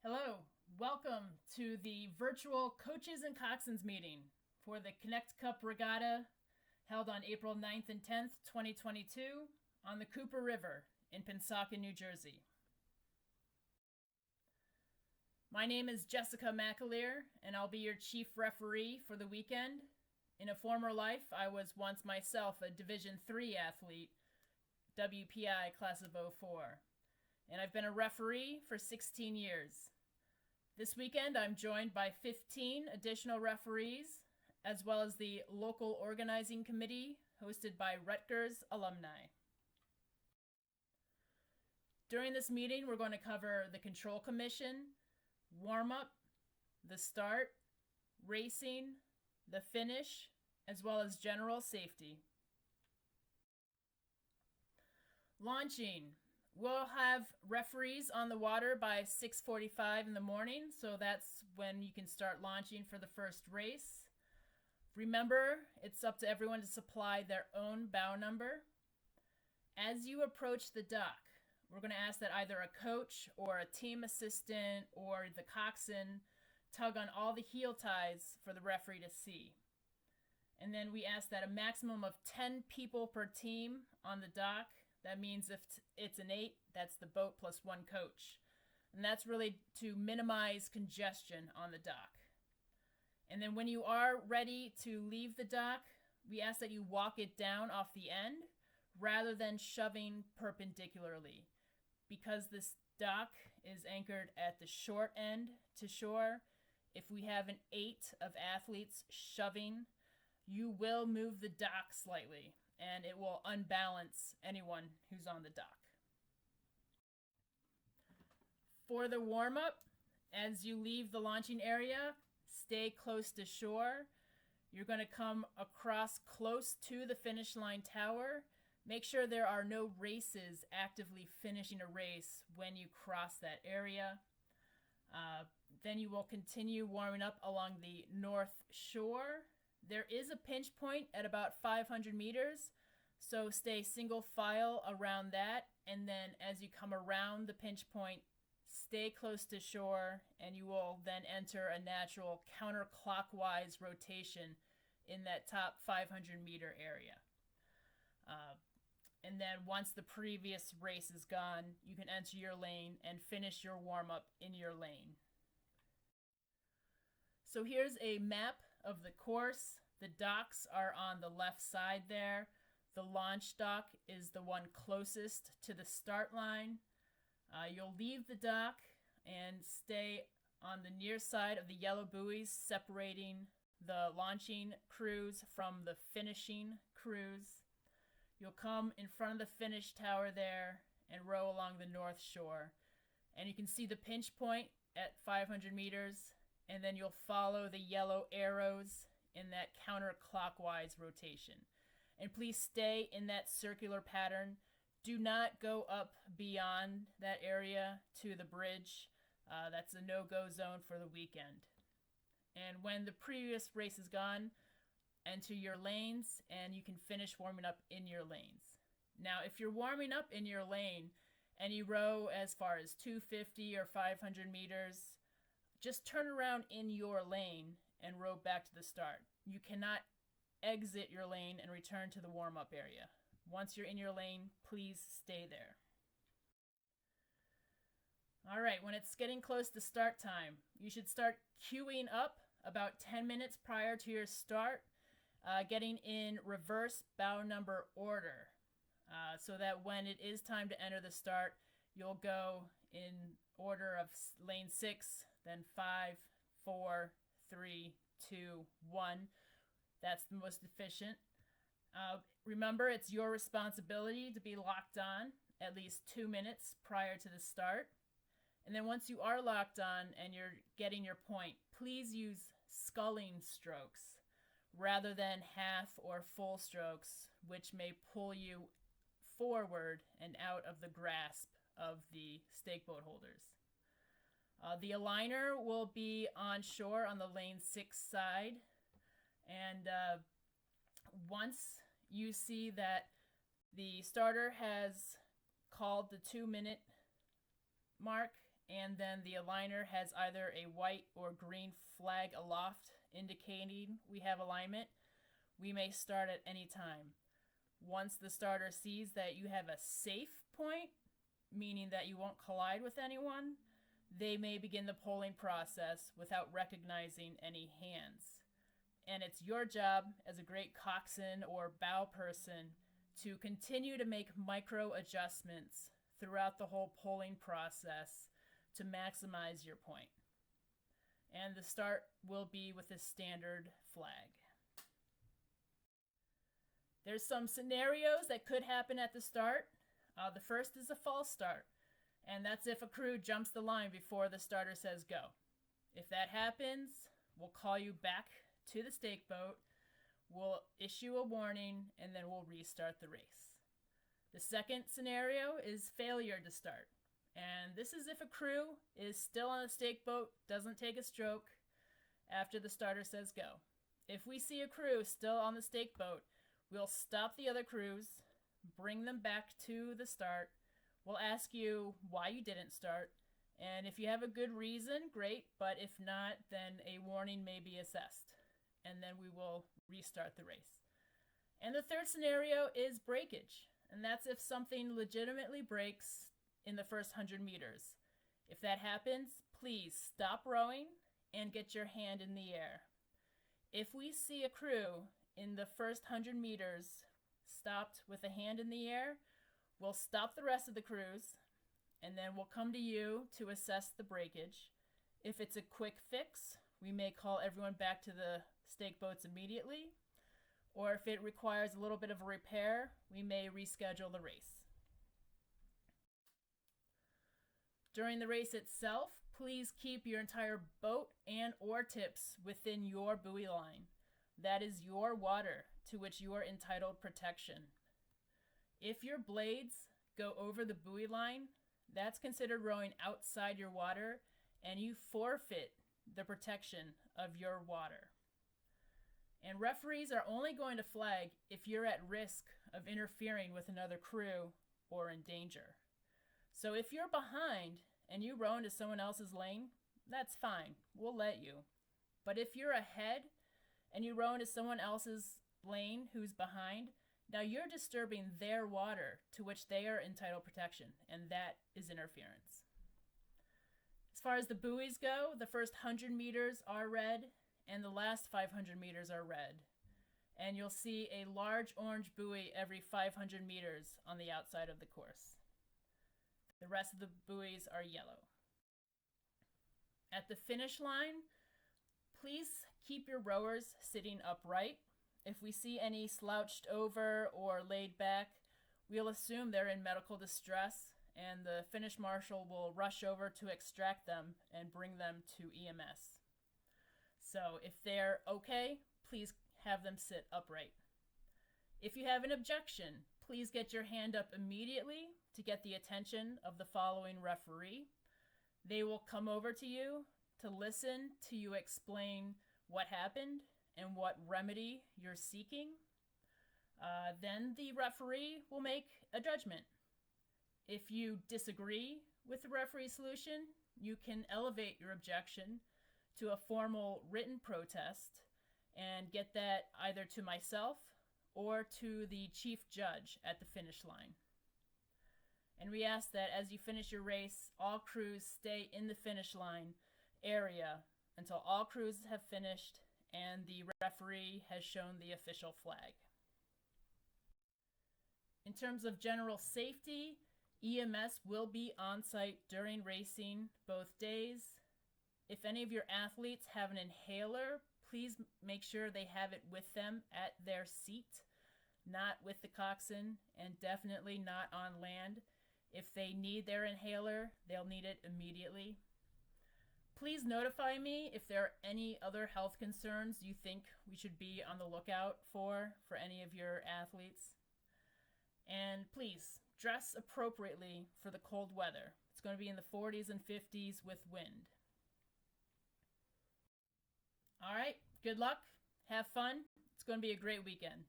Hello, welcome to the virtual Coaches and Coxswains meeting for the Knecht Cup Regatta held on April 9th and 10th, 2022 on the Cooper River in Pensacola, New Jersey. My name is Jessica McAleer, and I'll be your chief referee for the weekend. In a former life, I was once myself a Division III athlete, WPI class of '04, and I've been a referee for 16 years. This weekend, I'm joined by 15 additional referees, as well as the local organizing committee hosted by Rutgers alumni. During this meeting, we're going to cover the control commission, warm-up, the start, racing, the finish, as well as general safety. Launching. We'll have referees on the water by 6:45 in the morning, so that's when you can start launching for the first race. Remember, it's up to everyone to supply their own bow number. As you approach the dock, we're going to ask that either a coach or a team assistant or the coxswain tug on all the heel ties for the referee to see. And then we ask that a maximum of 10 people per team on the dock. That means if it's an 8, that's the boat plus one coach. And that's really to minimize congestion on the dock. And then when you are ready to leave the dock, we ask that you walk it down off the end rather than shoving perpendicularly. Because this dock is anchored at the short end to shore, if we have an 8 of athletes shoving, you will move the dock slightly, and it will unbalance anyone who's on the dock. For the warm-up, as you leave the launching area, stay close to shore. You're going to come across close to the finish line tower. Make sure there are no races actively finishing a race when you cross that area. Then you will continue warming up along the north shore. There is a pinch point at about 500 meters, so stay single file around that, and then as you come around the pinch point, stay close to shore, and you will then enter a natural counterclockwise rotation in that top 500-meter area. And then once the previous race is gone, you can enter your lane and finish your warm-up in your lane. So here's a map of the course. The docks are on the left side there. The launch dock is the one closest to the start line. You'll leave the dock and stay on the near side of the yellow buoys separating the launching crews from the finishing crews. You'll come in front of the finish tower there and row along the north shore. And you can see the pinch point at 500 meters, and then you'll follow the yellow arrows in that counterclockwise rotation. And please stay in that circular pattern. Do not go up beyond that area to the bridge. That's a no-go zone for the weekend. And when the previous race is gone, enter your lanes and you can finish warming up in your lanes. Now, if you're warming up in your lane and you row as far as 250 or 500 meters, just turn around in your lane and row back to the start. You cannot exit your lane and return to the warm-up area. Once you're in your lane, please stay there. All right, when it's getting close to start time, you should start queuing up about 10 minutes prior to your start, getting in reverse bow number order, so that when it is time to enter the start, you'll go in order of lane 6, then 5, 4, 3, 2, 1. That's the most efficient. Remember, it's your responsibility to be locked on at least 2 minutes prior to the start. And then once you are locked on and you're getting your point, please use sculling strokes rather than half or full strokes, which may pull you forward and out of the grasp of the stake boat holders. The aligner will be on shore on the lane 6 side. And once you see that the starter has called the 2-minute mark and then the aligner has either a white or green flag aloft indicating we have alignment, we may start at any time. Once the starter sees that you have a safe point, meaning that you won't collide with anyone, they may begin the polling process without recognizing any hands. And it's your job as a great coxswain or bow person to continue to make micro adjustments throughout the whole polling process to maximize your point. And the start will be with a standard flag. There's some scenarios that could happen at the start. The first is a false start, and that's if a crew jumps the line before the starter says go. If that happens, we'll call you back to the stake boat, we'll issue a warning, and then we'll restart the race. The second scenario is failure to start, and this is if a crew is still on the stake boat, doesn't take a stroke after the starter says go. If we see a crew still on the stake boat, we'll stop the other crews, bring them back to the start. We'll ask you why you didn't start, and if you have a good reason, great, but if not, then a warning may be assessed, and then we will restart the race. And the third scenario is breakage, and that's if something legitimately breaks in the first 100 meters. If that happens, please stop rowing and get your hand in the air. If we see a crew in the first 100 meters stopped with a hand in the air, we'll stop the rest of the crews, and then we'll come to you to assess the breakage. If it's a quick fix, we may call everyone back to the stake boats immediately, or if it requires a little bit of a repair, we may reschedule the race. During the race itself, please keep your entire boat and oar tips within your buoy line. That is your water to which you are entitled protection. If your blades go over the buoy line, that's considered rowing outside your water, and you forfeit the protection of your water. And referees are only going to flag if you're at risk of interfering with another crew or in danger. So if you're behind and you row into someone else's lane, that's fine, we'll let you. But if you're ahead and you row into someone else's lane who's behind, now you're disturbing their water to which they are entitled protection, and that is interference. As far as the buoys go, the first 100 meters are red, and the last 500 meters are red. And you'll see a large orange buoy every 500 meters on the outside of the course. The rest of the buoys are yellow. At the finish line, please keep your rowers sitting upright. If we see any slouched over or laid back, we'll assume they're in medical distress, and the finish marshal will rush over to extract them and bring them to EMS. So if they're okay, please have them sit upright. If you have an objection, please get your hand up immediately to get the attention of the following referee. They will come over to you to listen to you explain what happened and what remedy you're seeking. Then the referee will make a judgment. If you disagree with the referee's solution, you can elevate your objection to a formal written protest and get that either to myself or to the chief judge at the finish line. And we ask that as you finish your race, all crews stay in the finish line area until all crews have finished and the referee has shown the official flag. In terms of general safety, EMS will be on site during racing both days. If any of your athletes have an inhaler, please make sure they have it with them at their seat, not with the coxswain, and definitely not on land. If they need their inhaler, they'll need it immediately. Please notify me if there are any other health concerns you think we should be on the lookout for any of your athletes. And please, dress appropriately for the cold weather. It's going to be in the 40s and 50s with wind. All right, good luck. Have fun. It's going to be a great weekend.